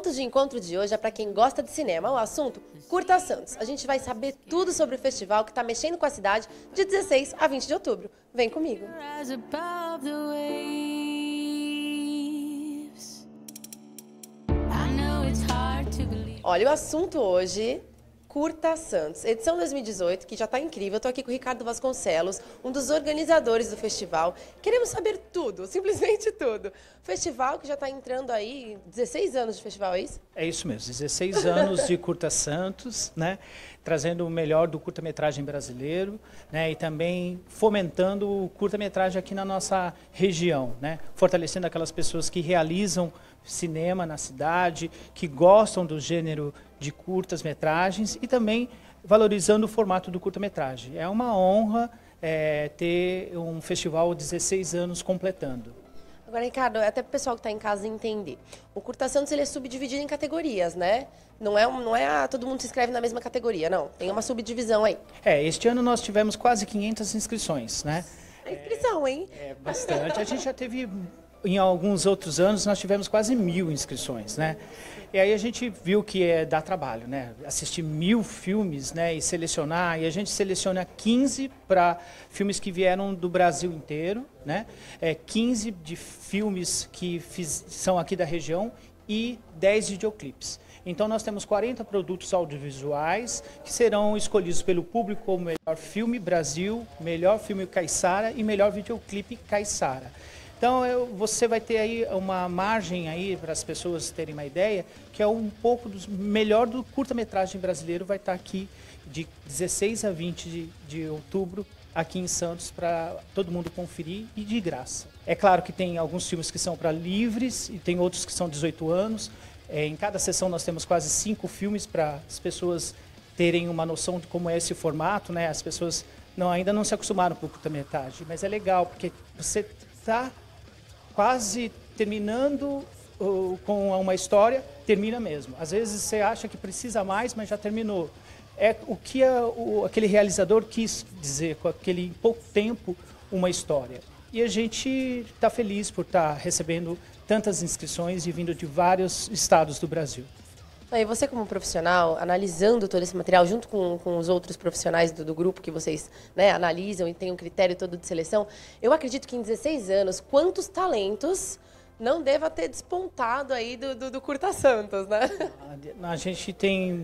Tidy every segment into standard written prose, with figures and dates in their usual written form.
ponto de encontro de hoje é para quem gosta de cinema. O assunto, Curta Santos. A gente vai saber tudo sobre o festival que está mexendo com a cidade de 16 a 20 de outubro. Vem comigo. Olha, o assunto hoje, Curta Santos, edição 2018, que já está incrível. Eu estou aqui com o Ricardo Vasconcelos, um dos organizadores do festival. Queremos saber tudo, simplesmente tudo. Festival que já está entrando aí, 16 anos de festival, é isso? É isso mesmo, 16 anos de Curta Santos, né? Trazendo o melhor do curta-metragem brasileiro, né? E também fomentando o curta-metragem aqui na nossa região, né? Fortalecendo aquelas pessoas que realizam cinema na cidade, que gostam do gênero de curtas-metragens e também valorizando o formato do curta-metragem. É uma honra ter um festival 16 anos completando. Agora, Ricardo, até para o pessoal que está em casa entender. O Curta Santos ele é subdividido em categorias, né? Não é todo mundo se inscreve na mesma categoria, não. Tem uma subdivisão aí. Este ano nós tivemos quase 500 inscrições, né? É inscrição, hein? É bastante. A gente já teve, em alguns outros anos, nós tivemos quase 1000 inscrições, né? E aí a gente viu que dá trabalho, né? Assistir 1000 filmes, né? E selecionar, e a gente seleciona 15 para filmes que vieram do Brasil inteiro, né? 15 de filmes que são aqui da região e 10 videoclipes. Então nós temos 40 produtos audiovisuais que serão escolhidos pelo público como melhor filme Brasil, melhor filme Caiçara e melhor videoclipe Caiçara. Então você vai ter aí uma margem aí para as pessoas terem uma ideia, que é um pouco do melhor do curta-metragem brasileiro vai estar aqui de 16 a 20 de outubro aqui em Santos para todo mundo conferir e de graça. É claro que tem alguns filmes que são para livres e tem outros que são 18 anos. Em cada sessão nós temos quase 5 filmes para as pessoas terem uma noção de como é esse formato, né? As pessoas ainda não se acostumaram com o curta-metragem, mas é legal porque você está quase terminando com uma história, termina mesmo. Às vezes você acha que precisa mais, mas já terminou. É o que aquele realizador quis dizer com aquele pouco tempo uma história. E a gente está feliz por estar recebendo tantas inscrições e vindo de vários estados do Brasil. E você como profissional, analisando todo esse material, junto com os outros profissionais do grupo que vocês, né, analisam e tem um critério todo de seleção, eu acredito que em 16 anos, quantos talentos não deva ter despontado aí do Curta Santos, né? A gente tem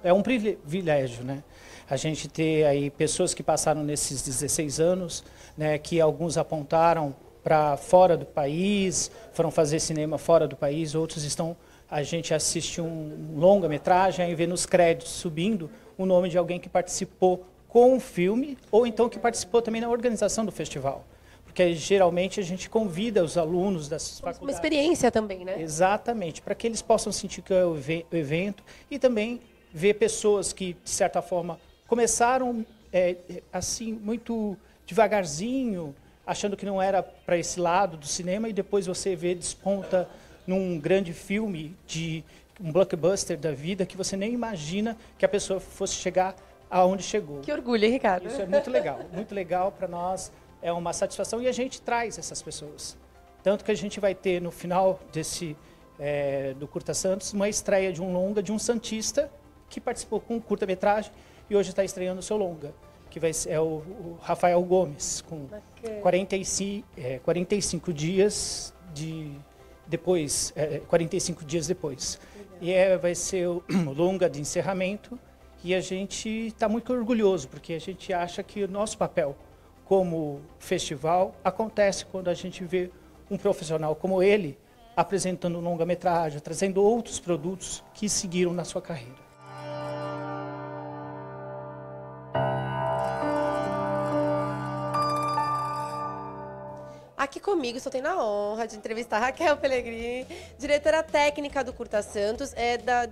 é um privilégio, né? A gente ter aí pessoas que passaram nesses 16 anos, né, que alguns apontaram para fora do país, foram fazer cinema fora do país, outros estão... A gente assiste um longa-metragem e vê nos créditos subindo o nome de alguém que participou com o filme ou então que participou também na organização do festival. Porque geralmente a gente convida os alunos das faculdades. Uma experiência também, né? Exatamente, para que eles possam sentir que é o evento e também ver pessoas que, de certa forma, começaram assim muito devagarzinho, achando que não era para esse lado do cinema e depois você vê desponta num grande filme, de um blockbuster da vida, que você nem imagina que a pessoa fosse chegar aonde chegou. Que orgulho, hein, Ricardo? Isso é muito legal para nós, é uma satisfação e a gente traz essas pessoas. Tanto que a gente vai ter no final do Curta Santos uma estreia de um longa de um santista que participou com um curta-metragem e hoje está estreando o seu longa, que é o Rafael Gomes, com 45 dias depois, 45 dias depois. E vai ser o longa de encerramento e a gente está muito orgulhoso, porque a gente acha que o nosso papel como festival acontece quando a gente vê um profissional como ele apresentando um longa-metragem, trazendo outros produtos que seguiram na sua carreira. Aqui comigo, estou tendo a honra de entrevistar a Raquel Pellegrini, diretora técnica do Curta Santos,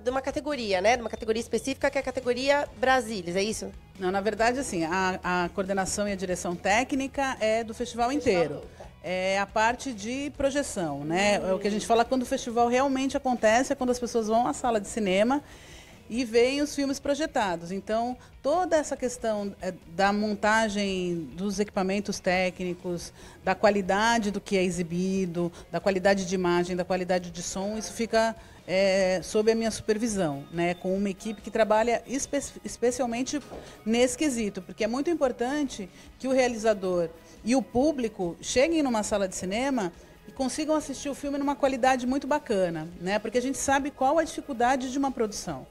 de uma categoria, né? De uma categoria específica, que é a categoria Brasilis, é isso? Não, na verdade, assim, a coordenação e a direção técnica é do festival inteiro. É a parte de projeção, né? É o que a gente fala quando o festival realmente acontece, é quando as pessoas vão à sala de cinema e veem os filmes projetados. Então, toda essa questão da montagem dos equipamentos técnicos, da qualidade do que é exibido, da qualidade de imagem, da qualidade de som, isso fica sob a minha supervisão, né, com uma equipe que trabalha especialmente nesse quesito, porque é muito importante que o realizador e o público cheguem numa sala de cinema e consigam assistir o filme numa qualidade muito bacana, né? Porque a gente sabe qual a dificuldade de uma produção.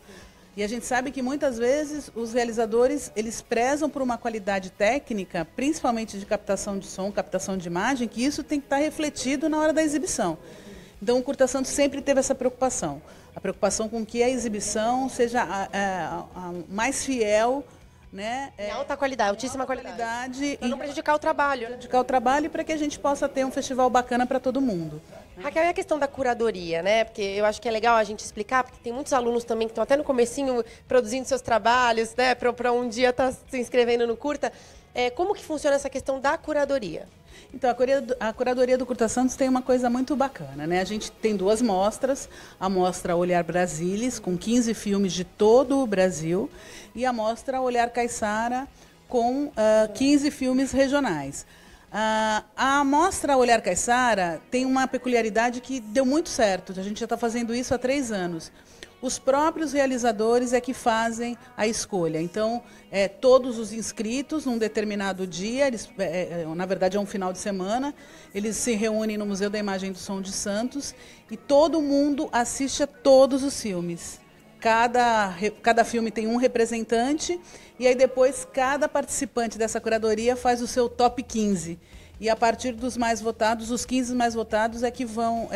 E a gente sabe que muitas vezes os realizadores, eles prezam por uma qualidade técnica, principalmente de captação de som, captação de imagem, que isso tem que estar refletido na hora da exibição. Então o Curta Santos sempre teve essa preocupação. A preocupação com que a exibição seja a mais fiel, né? Alta qualidade, altíssima qualidade. Para não prejudicar o trabalho. Prejudicar o trabalho e para que a gente possa ter um festival bacana para todo mundo. Raquel, e a questão da curadoria, né? Porque eu acho que é legal a gente explicar, porque tem muitos alunos também que estão até no comecinho produzindo seus trabalhos, né? Para um dia estar se inscrevendo no Curta. Como que funciona essa questão da curadoria? Então, a curadoria do Curta Santos tem uma coisa muito bacana, né? A gente tem 2 mostras, a mostra Olhar Brasilis, com 15 filmes de todo o Brasil, e a mostra Olhar Caiçara, com 15 filmes regionais. A mostra Olhar Caiçara tem uma peculiaridade que deu muito certo, a gente já está fazendo isso há 3 anos. Os próprios realizadores é que fazem a escolha. Então, todos os inscritos, num determinado dia, na verdade é um final de semana, eles se reúnem no Museu da Imagem e do Som de Santos e todo mundo assiste a todos os filmes. Cada filme tem um representante e aí depois cada participante dessa curadoria faz o seu top 15. E a partir dos mais votados, os 15 mais votados é que vão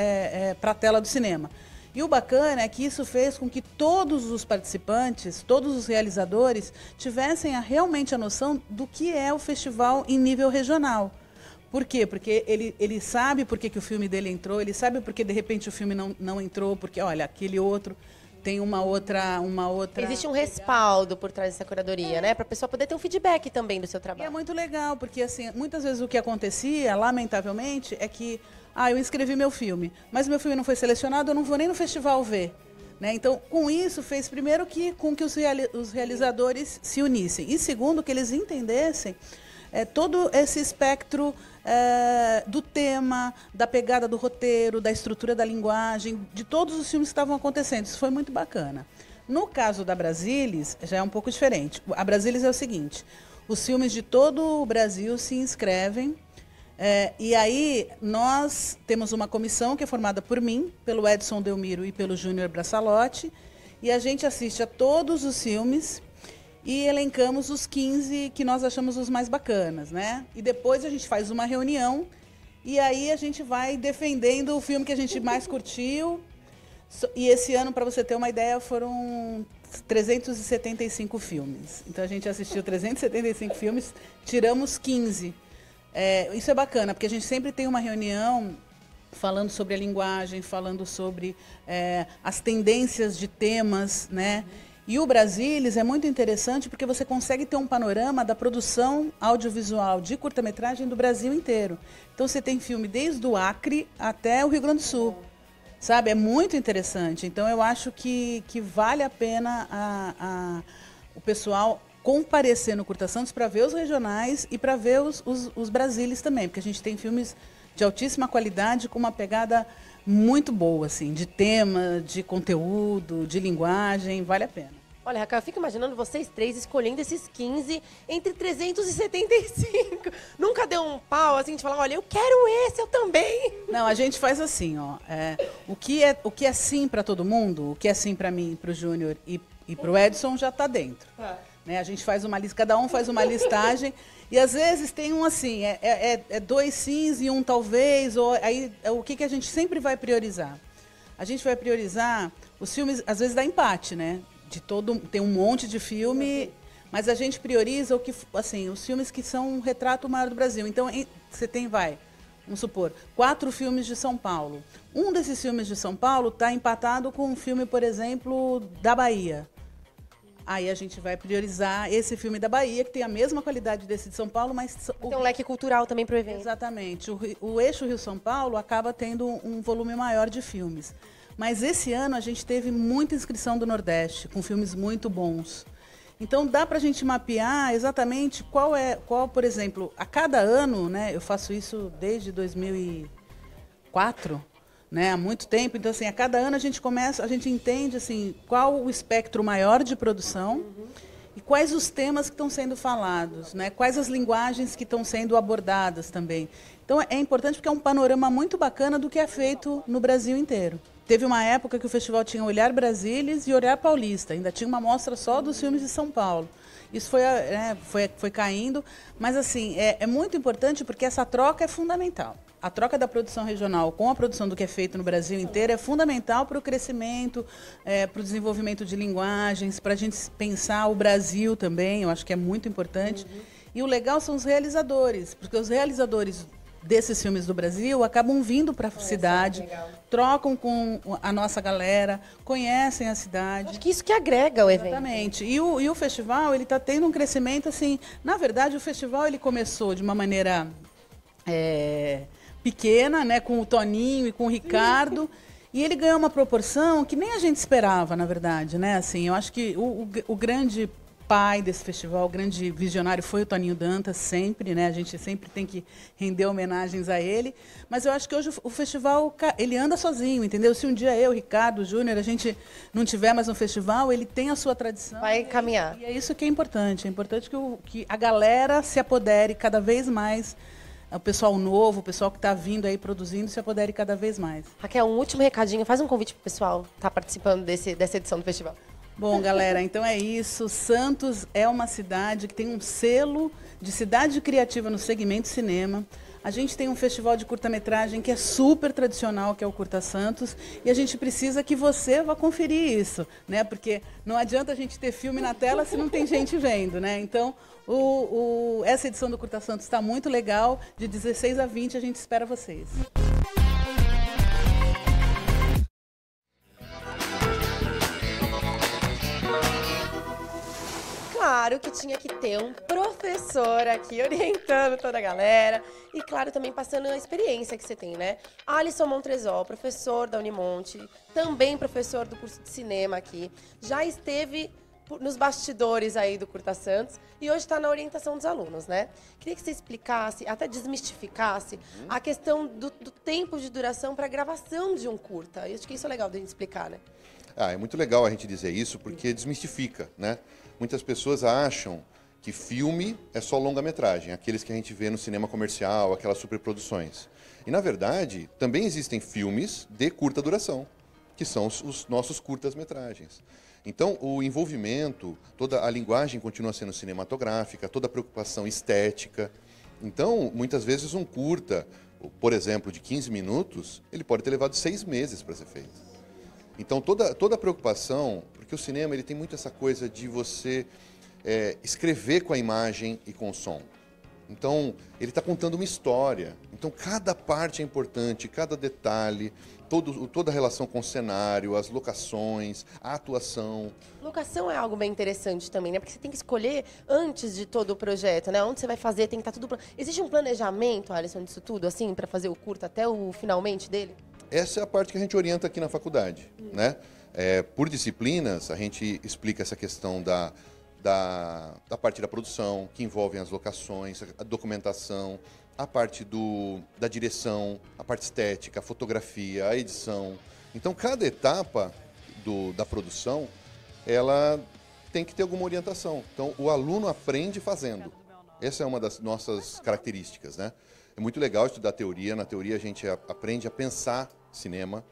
para a tela do cinema. E o bacana é que isso fez com que todos os participantes, todos os realizadores, tivessem realmente a noção do que é o festival em nível regional. Por quê? Porque ele sabe por que o filme dele entrou, ele sabe por que de repente o filme não entrou, porque olha, aquele outro tem uma outra... Existe um respaldo por trás dessa curadoria, né? Para a pessoa poder ter um feedback também do seu trabalho. E é muito legal, porque assim, muitas vezes o que acontecia, lamentavelmente, é que eu inscrevi meu filme, mas meu filme não foi selecionado, eu não vou nem no festival ver. Né? Então, com isso, fez primeiro com que os realizadores se unissem. E segundo, que eles entendessem todo esse espectro do tema, da pegada do roteiro, da estrutura da linguagem, de todos os filmes que estavam acontecendo. Isso foi muito bacana. No caso da Brasilis, já é um pouco diferente. A Brasilis é o seguinte, os filmes de todo o Brasil se inscrevem, e aí nós temos uma comissão que é formada por mim, pelo Edson Delmiro e pelo Júnior Braçalotti, e a gente assiste a todos os filmes e elencamos os 15 que nós achamos os mais bacanas, né? E depois a gente faz uma reunião e aí a gente vai defendendo o filme que a gente mais curtiu. E esse ano, para você ter uma ideia, foram 375 filmes. Então a gente assistiu 375 filmes, tiramos 15. Isso é bacana, porque a gente sempre tem uma reunião falando sobre a linguagem, falando sobre as tendências de temas, né? E o Brasilis é muito interessante porque você consegue ter um panorama da produção audiovisual de curta-metragem do Brasil inteiro. Então você tem filme desde o Acre até o Rio Grande do Sul, sabe? É muito interessante. Então eu acho que vale a pena o pessoal comparecer no Curta Santos para ver os regionais e para ver os Brasilis também, porque a gente tem filmes de altíssima qualidade com uma pegada muito boa, assim, de tema, de conteúdo, de linguagem, vale a pena. Olha, Raquel, eu fico imaginando vocês 3 escolhendo esses 15 entre 375. Nunca deu um pau, assim, de falar, olha, eu quero esse, eu também. Não, a gente faz assim, ó. O que é sim para todo mundo, o que é sim para mim, para o Júnior e para o Edson já está dentro. Né? A gente faz uma lista, cada um faz uma listagem e às vezes tem um assim, 2 sims e um talvez, ou aí o que a gente sempre vai priorizar? A gente vai priorizar os filmes, às vezes dá empate, né? Tem um monte de filme, mas a gente prioriza os filmes que são um retrato maior do Brasil. Então, você tem, vamos supor, 4 filmes de São Paulo. Um desses filmes de São Paulo está empatado com um filme, por exemplo, da Bahia. Aí a gente vai priorizar esse filme da Bahia, que tem a mesma qualidade desse de São Paulo, mas... Tem um leque cultural também para o evento. Exatamente. O eixo Rio-São Paulo acaba tendo um volume maior de filmes. Mas esse ano a gente teve muita inscrição do Nordeste, com filmes muito bons. Então dá para a gente mapear exatamente qual, por exemplo, a cada ano, né, eu faço isso desde 2004, né, há muito tempo. Então assim, a cada ano a gente entende assim qual o espectro maior de produção e quais os temas que estão sendo falados, né, quais as linguagens que estão sendo abordadas também. Então é importante porque é um panorama muito bacana do que é feito no Brasil inteiro. Teve uma época que o festival tinha Olhar Brasília e Olhar Paulista, ainda tinha uma mostra só dos filmes de São Paulo. Isso foi caindo, mas assim, é muito importante porque essa troca é fundamental. A troca da produção regional com a produção do que é feito no Brasil inteiro é fundamental para o crescimento, para o desenvolvimento de linguagens, para a gente pensar o Brasil também, eu acho que é muito importante. E o legal são os realizadores, porque os realizadores desses filmes do Brasil acabam vindo para a cidade, trocam com a nossa galera, conhecem a cidade. Acho que isso que agrega o evento. Exatamente. E o festival, ele está tendo um crescimento assim. Na verdade, o festival ele começou de uma maneira pequena, né, com o Toninho e com o Ricardo, e ele ganhou uma proporção que nem a gente esperava, na verdade, né? Assim, eu acho que o grande pai desse festival, o grande visionário foi o Toninho Dantas, sempre, né? A gente sempre tem que render homenagens a ele, mas eu acho que hoje o festival, ele anda sozinho, entendeu? Se um dia eu, Ricardo, Júnior, a gente não tiver mais um festival, ele tem a sua tradição. Vai caminhar. E é isso que é importante que a galera se apodere cada vez mais, o pessoal novo, o pessoal que está vindo aí produzindo, se apodere cada vez mais. Raquel, um último recadinho, faz um convite para o pessoal que está participando dessa edição do festival. Bom, galera, então é isso. Santos é uma cidade que tem um selo de cidade criativa no segmento cinema. A gente tem um festival de curta-metragem que é super tradicional, que é o Curta Santos, e a gente precisa que você vá conferir isso, né? Porque não adianta a gente ter filme na tela se não tem gente vendo, né? Então, essa edição do Curta Santos está muito legal. De 16 a 20 a gente espera vocês. Claro que tinha que ter um professor aqui orientando toda a galera e, claro, também passando a experiência que você tem, né? Alisson Montresol, professor da Unimonte, também professor do curso de cinema aqui, já esteve nos bastidores aí do Curta Santos e hoje está na orientação dos alunos, né? Queria que você explicasse, até desmistificasse a questão do tempo de duração para a gravação de um curta. Eu acho que isso é legal de a gente explicar, né? É muito legal a gente dizer isso porque desmistifica, né? Muitas pessoas acham que filme é só longa-metragem, aqueles que a gente vê no cinema comercial, aquelas superproduções. E, na verdade, também existem filmes de curta duração, que são os nossos curtas-metragens. Então, o envolvimento, toda a linguagem continua sendo cinematográfica, toda a preocupação estética. Então, muitas vezes um curta, por exemplo, de 15 minutos, ele pode ter levado 6 meses para ser feito. Então, toda a preocupação, porque o cinema ele tem muito essa coisa de você escrever com a imagem e com o som. Então, ele está contando uma história. Então, cada parte é importante, cada detalhe, toda a relação com o cenário, as locações, a atuação. Locação é algo bem interessante também, né? Porque você tem que escolher antes de todo o projeto, né? Onde você vai fazer, tem que estar tudo... Existe um planejamento, Alisson, disso tudo, assim, para fazer o curta até o finalmente dele? Essa é a parte que a gente orienta aqui na faculdade, né? Por disciplinas, a gente explica essa questão da parte da produção, que envolvem as locações, a documentação, a parte da direção, a parte estética, a fotografia, a edição. Então, cada etapa da produção, ela tem que ter alguma orientação. Então, o aluno aprende fazendo. Essa é uma das nossas características, né? É muito legal estudar teoria. Na teoria, a gente aprende a pensar cinema.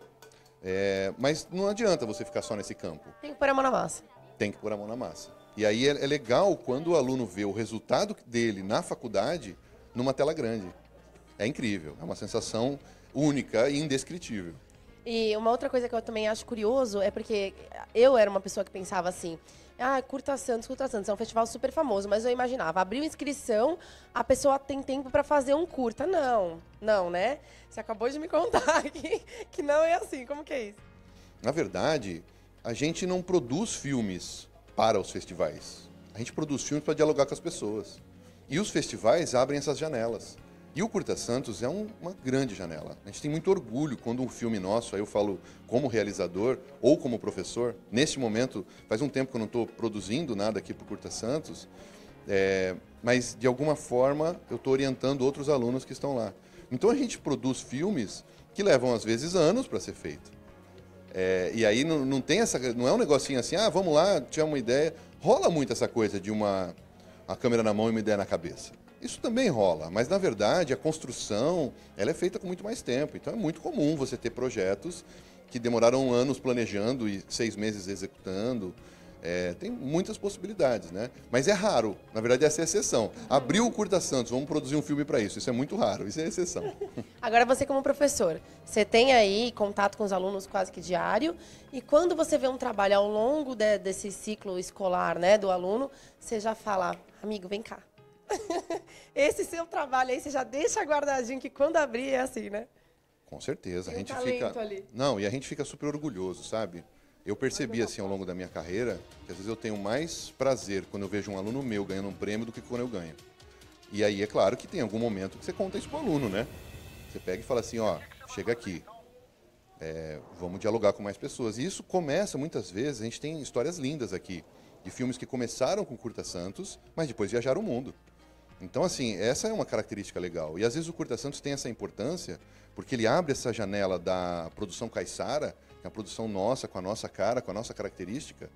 Mas não adianta você ficar só nesse campo. Tem que pôr a mão na massa. Tem que pôr a mão na massa. E aí é legal quando o aluno vê o resultado dele na faculdade numa tela grande. É incrível, é uma sensação única e indescritível. E uma outra coisa que eu também acho curioso é porque eu era uma pessoa que pensava assim, Curta Santos é um festival super famoso, mas eu imaginava, abriu inscrição, a pessoa tem tempo para fazer um curta. Não, né? Você acabou de me contar que não é assim, como que é isso? Na verdade, a gente não produz filmes para os festivais. A gente produz filmes para dialogar com as pessoas. E os festivais abrem essas janelas. E o Curta Santos é uma grande janela. A gente tem muito orgulho quando um filme nosso, aí eu falo como realizador ou como professor, neste momento, faz um tempo que eu não estou produzindo nada aqui para o Curta Santos, mas de alguma forma eu estou orientando outros alunos que estão lá. Então a gente produz filmes que levam às vezes anos para ser feito. E aí não tem não é um negocinho assim, vamos lá, tinha uma ideia. Rola muito essa coisa de uma câmera na mão e uma ideia na cabeça. Isso também rola, mas na verdade a construção ela é feita com muito mais tempo. Então é muito comum você ter projetos que demoraram anos planejando e 6 meses executando. Tem muitas possibilidades, né? Mas é raro, na verdade essa é a exceção. Abriu o Curta Santos, vamos produzir um filme para isso. Isso é muito raro, isso é a exceção. Agora você como professor, você tem aí contato com os alunos quase que diário, e quando você vê um trabalho ao longo desse ciclo escolar, né, do aluno, você já fala, amigo, vem cá. Esse seu trabalho aí, você já deixa guardadinho que quando abrir é assim, né? Com certeza. Tem a gente fica ali. Não, e a gente fica super orgulhoso, sabe? Eu percebi assim ao longo da minha carreira que às vezes eu tenho mais prazer quando eu vejo um aluno meu ganhando um prêmio do que quando eu ganho. E aí é claro que tem algum momento que você conta isso pro aluno, né? Você pega e fala assim, chega aqui, vamos dialogar com mais pessoas. E isso começa muitas vezes, a gente tem histórias lindas aqui, de filmes que começaram com Curta Santos, mas depois viajaram o mundo. Então, assim, essa é uma característica legal. E às vezes o Curta Santos tem essa importância porque ele abre essa janela da produção caiçara, que é a produção nossa, com a nossa cara, com a nossa característica,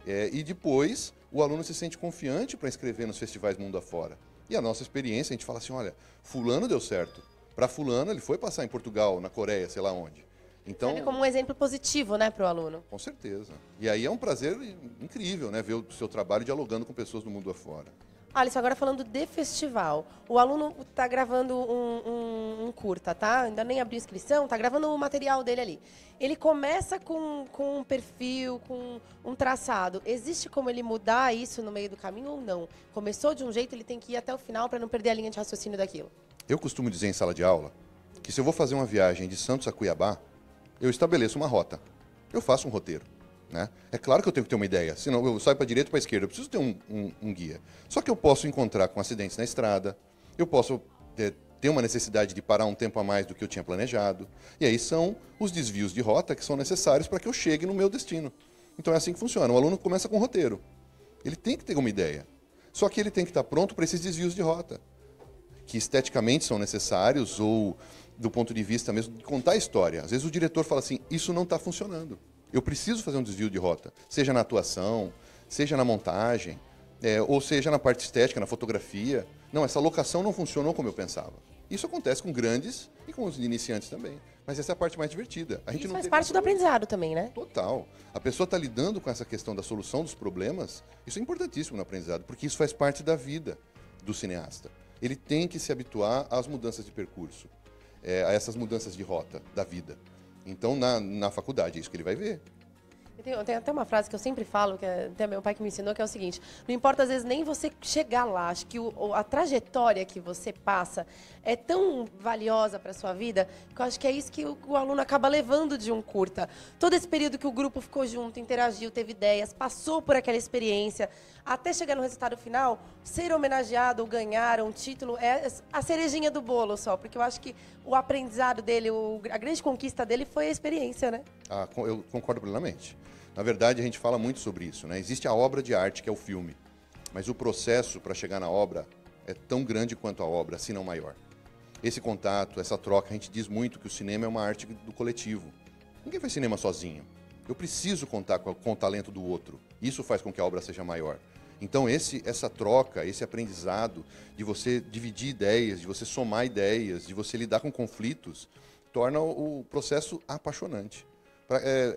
e depois o aluno se sente confiante para inscrever nos festivais mundo afora. E a nossa experiência, a gente fala assim, olha, fulano deu certo. Para fulano, ele foi passar em Portugal, na Coreia, sei lá onde. Então, serve como um exemplo positivo, né, para o aluno. Com certeza. E aí é um prazer incrível, né, ver o seu trabalho dialogando com pessoas do mundo afora. Alisson, agora falando de festival, o aluno está gravando um curta, tá? Ainda nem abriu inscrição, está gravando o material dele ali. Ele começa com um perfil, com um traçado. Existe como ele mudar isso no meio do caminho ou não? Começou de um jeito, ele tem que ir até o final para não perder a linha de raciocínio daquilo. Eu costumo dizer em sala de aula que se eu vou fazer uma viagem de Santos a Cuiabá, eu estabeleço uma rota. Eu faço um roteiro. Né? É claro que eu tenho que ter uma ideia, senão eu saio para a direita ou para a esquerda, eu preciso ter um guia. Só que eu posso encontrar com acidentes na estrada, eu posso ter uma necessidade de parar um tempo a mais do que eu tinha planejado, e aí são os desvios de rota que são necessários para que eu chegue no meu destino. Então é assim que funciona, o aluno começa com um roteiro, ele tem que ter uma ideia, só que ele tem que estar pronto para esses desvios de rota, que esteticamente são necessários ou do ponto de vista mesmo de contar a história. Às vezes o diretor fala assim, isso não está funcionando. Eu preciso fazer um desvio de rota, seja na atuação, seja na montagem, ou seja na parte estética, na fotografia. Não, essa locação não funcionou como eu pensava. Isso acontece com grandes e com os iniciantes também. Mas essa é a parte mais divertida. A gente isso não faz parte do aprendizado também, né? Total. A pessoa está lidando com essa questão da solução dos problemas, isso é importantíssimo no aprendizado, porque isso faz parte da vida do cineasta. Ele tem que se habituar às mudanças de percurso, a essas mudanças de rota da vida. Então, na faculdade, é isso que ele vai ver. Tem até uma frase que eu sempre falo, que até meu pai que me ensinou, que é o seguinte: não importa às vezes nem você chegar lá, acho que a trajetória que você passa é tão valiosa para a sua vida, que eu acho que é isso que o aluno acaba levando de um curta. Todo esse período que o grupo ficou junto, interagiu, teve ideias, passou por aquela experiência, até chegar no resultado final, ser homenageado ou ganhar um título é a cerejinha do bolo só, porque eu acho que o aprendizado dele, a grande conquista dele foi a experiência, né? Eu concordo plenamente. Na verdade, a gente fala muito sobre isso, né? Existe a obra de arte, que é o filme, mas o processo para chegar na obra é tão grande quanto a obra, se não maior. Esse contato, essa troca, a gente diz muito que o cinema é uma arte do coletivo. Ninguém faz cinema sozinho. Eu preciso contar com o talento do outro. Isso faz com que a obra seja maior. Então, essa troca, esse aprendizado de você dividir ideias, de você somar ideias, de você lidar com conflitos, torna o processo apaixonante.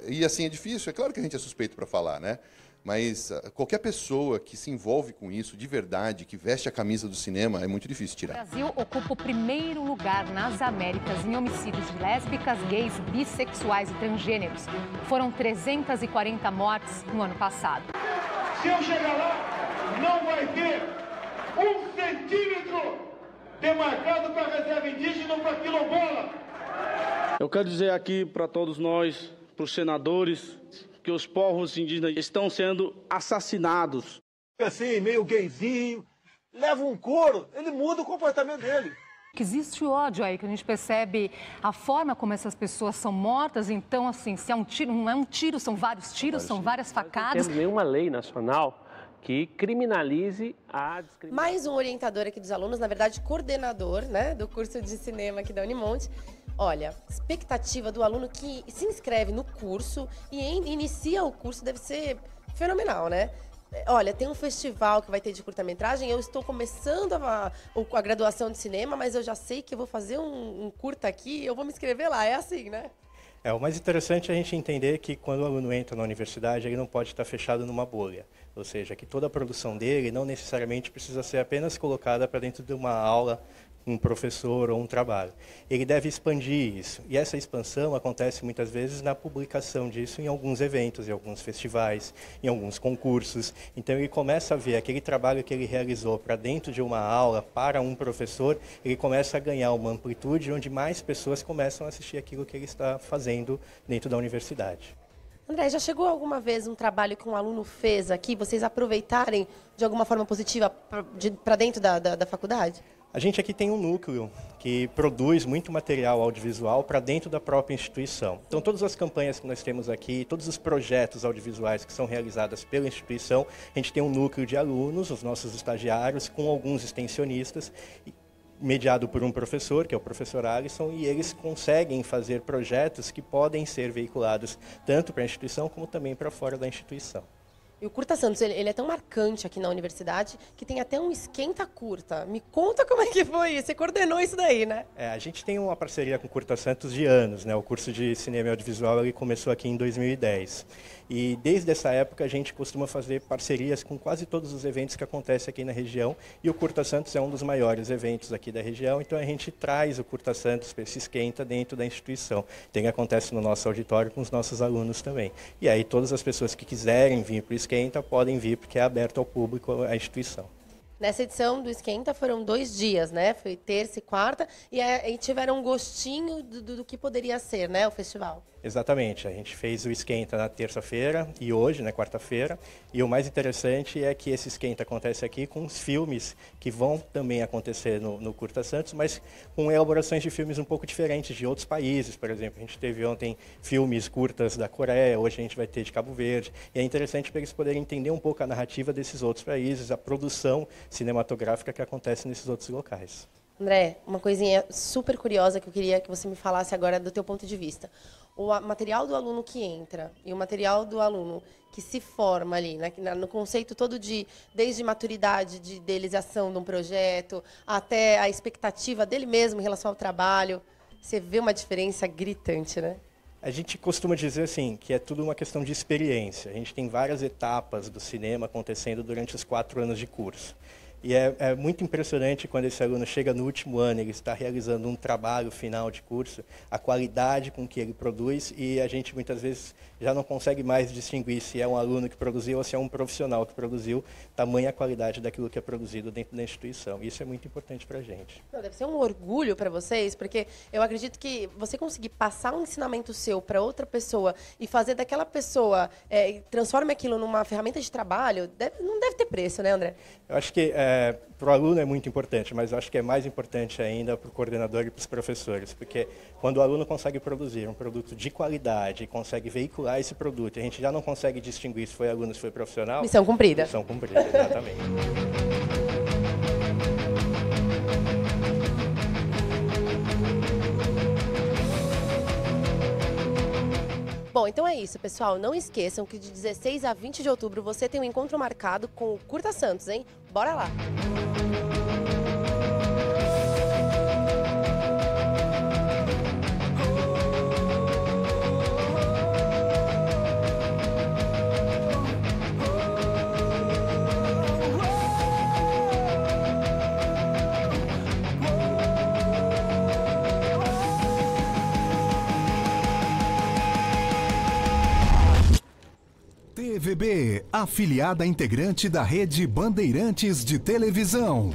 E assim é difícil, é claro que a gente é suspeito para falar, né? Mas qualquer pessoa que se envolve com isso de verdade, que veste a camisa do cinema, é muito difícil tirar. O Brasil ocupa o primeiro lugar nas Américas em homicídios de lésbicas, gays, bissexuais e transgêneros. Foram 340 mortes no ano passado. Se eu chegar lá, não vai ter 1 centímetro demarcado para reserva indígena ou para quilombola. Eu quero dizer aqui para todos nós, para os senadores, que os povos indígenas estão sendo assassinados. Assim, meio gayzinho, leva um couro, ele muda o comportamento dele. Que existe ódio aí, que a gente percebe a forma como essas pessoas são mortas. Então, assim, se é um tiro, não é um tiro, são vários tiros, são várias facadas. Não temos nenhuma lei nacional que criminalize a discriminação. Mais um orientador aqui dos alunos, na verdade, coordenador, né, do curso de cinema aqui da Unimonte. Olha, expectativa do aluno que se inscreve no curso e inicia o curso deve ser fenomenal, né? Olha, tem um festival que vai ter de curta-metragem, eu estou começando a graduação de cinema, mas eu já sei que eu vou fazer um curta aqui, eu vou me inscrever lá, é assim, né? O mais interessante é a gente entender que quando o aluno entra na universidade, ele não pode estar fechado numa bolha. Ou seja, que toda a produção dele não necessariamente precisa ser apenas colocada para dentro de uma aula, um professor ou um trabalho. Ele deve expandir isso. E essa expansão acontece muitas vezes na publicação disso em alguns eventos, em alguns festivais, em alguns concursos. Então ele começa a ver aquele trabalho que ele realizou para dentro de uma aula, para um professor, ele começa a ganhar uma amplitude onde mais pessoas começam a assistir aquilo que ele está fazendo dentro da universidade. André, já chegou alguma vez um trabalho que um aluno fez aqui, vocês aproveitarem de alguma forma positiva para dentro da faculdade? A gente aqui tem um núcleo que produz muito material audiovisual para dentro da própria instituição. Então, todas as campanhas que nós temos aqui, todos os projetos audiovisuais que são realizados pela instituição, a gente tem um núcleo de alunos, os nossos estagiários, com alguns extensionistas, mediado por um professor, que é o professor Alisson, e eles conseguem fazer projetos que podem ser veiculados tanto para a instituição como também para fora da instituição. E o Curta Santos, ele é tão marcante aqui na universidade que tem até um esquenta curta. Me conta como é que foi isso, você coordenou isso daí, né? A gente tem uma parceria com o Curta Santos de anos, né? O curso de cinema e audiovisual ele começou aqui em 2010. E desde essa época a gente costuma fazer parcerias com quase todos os eventos que acontecem aqui na região. E o Curta Santos é um dos maiores eventos aqui da região, então a gente traz o Curta Santos para esse esquenta dentro da instituição. Tem que acontece no nosso auditório com os nossos alunos também. E aí todas as pessoas que quiserem vir para o esquenta podem vir, porque é aberto ao público a instituição. Nessa edição do Esquenta foram 2 dias, né? Foi terça e quarta, e aí tiveram um gostinho do que poderia ser, né, o festival. Exatamente, a gente fez o Esquenta na terça-feira e hoje, na quarta-feira, e o mais interessante é que esse Esquenta acontece aqui com os filmes que vão também acontecer no Curta Santos, mas com elaborações de filmes um pouco diferentes de outros países. Por exemplo, a gente teve ontem filmes curtas da Coreia, hoje a gente vai ter de Cabo Verde, e é interessante para eles poderem entender um pouco a narrativa desses outros países, a produção cinematográfica que acontece nesses outros locais. André, uma coisinha super curiosa que eu queria que você me falasse agora do teu ponto de vista. O material do aluno que entra e o material do aluno que se forma ali, né, no conceito todo desde maturidade de idealização de um projeto até a expectativa dele mesmo em relação ao trabalho, você vê uma diferença gritante, né? A gente costuma dizer assim, que é tudo uma questão de experiência. A gente tem várias etapas do cinema acontecendo durante os 4 anos de curso. E é muito impressionante quando esse aluno chega no último ano, ele está realizando um trabalho final de curso, a qualidade com que ele produz, e a gente muitas vezes já não consegue mais distinguir se é um aluno que produziu ou se é um profissional que produziu, tamanha a qualidade daquilo que é produzido dentro da instituição. Isso é muito importante para a gente. Deve ser um orgulho para vocês, porque eu acredito que você conseguir passar um ensinamento seu para outra pessoa e fazer daquela pessoa, transforme aquilo numa ferramenta de trabalho, não deve ter preço, né, André? Eu acho que para o aluno é muito importante, mas eu acho que é mais importante ainda para o coordenador e para os professores, porque quando o aluno consegue produzir um produto de qualidade, consegue veicular esse produto, a gente já não consegue distinguir se foi aluno, se foi profissional. Missão cumprida. Missão cumprida, exatamente. Bom, então é isso, pessoal. Não esqueçam que de 16 a 20 de outubro você tem um encontro marcado com o Curta Santos, hein? Bora lá! TVB, afiliada integrante da Rede Bandeirantes de Televisão.